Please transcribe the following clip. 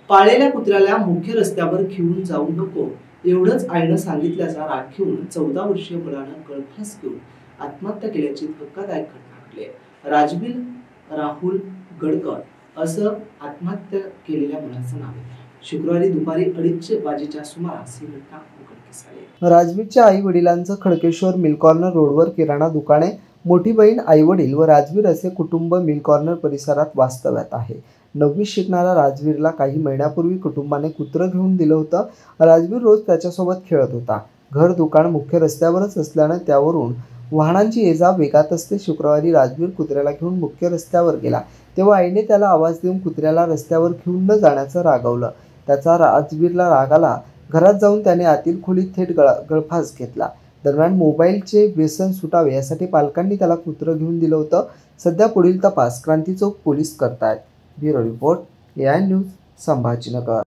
पाळलेल्या कुत्र्याला मुख्य रस्त्यावर घेऊन जाऊ नको एवढंच आईनं सांगितल्याचा राग घेऊन 14 वर्षीय मुलानं गळफास घेऊन आत्महत्या केल्याची धक्कादायक घटना घडली आहे। राजवीर राहुल गडकर असं आत्महत्या केलेल्या मुलाचं नाव आहे। शुक्रवारी दुपारी 2:30 वाजेच्या सुमारास ही घटना उघडकीस आली। राजवीरच्या आई वडिलांचं खडकेश्वर मिल कॉर्नर रोडवर किराणा दुकाने, मोठी बहीण, आई वडील व राजवीर असे कुटुंब मिल कॉर्नर परिसरात वास्तव्यात आहे। 9वीत शिकणारा राजवीरला काही महिन्यापूर्वी कुटुंबाने कुत्रं घेऊन दिलं होतं। राजवीर रोज त्याच्यासोबत खेळत होता। घर दुकान मुख्य रस्त्यावरच असल्यानं त्यावरून वाहनांची ये-जा वेगात असते। शुक्रवारी राजवीर कुत्र्याला घेऊन मुख्य रस्त्यावर गेला तेव्हा आईने त्याला आवाज देऊन कुत्र्याला रस्त्यावर घेऊन न जाण्याचं रागवलं। त्याचा राजवीरला राग आला। घरात जाऊन त्याने आतील खोलीत थेट गळफास घेतला। दरम्यान मोबाईलचे व्यसन सुटावे यासाठी पालकांनी त्याला कुत्रं घेऊन दिलं होतं। सध्या पुढील तपास क्रांती चौक पोलीस करतायत। Bureau report AI news, Sambhajinagar.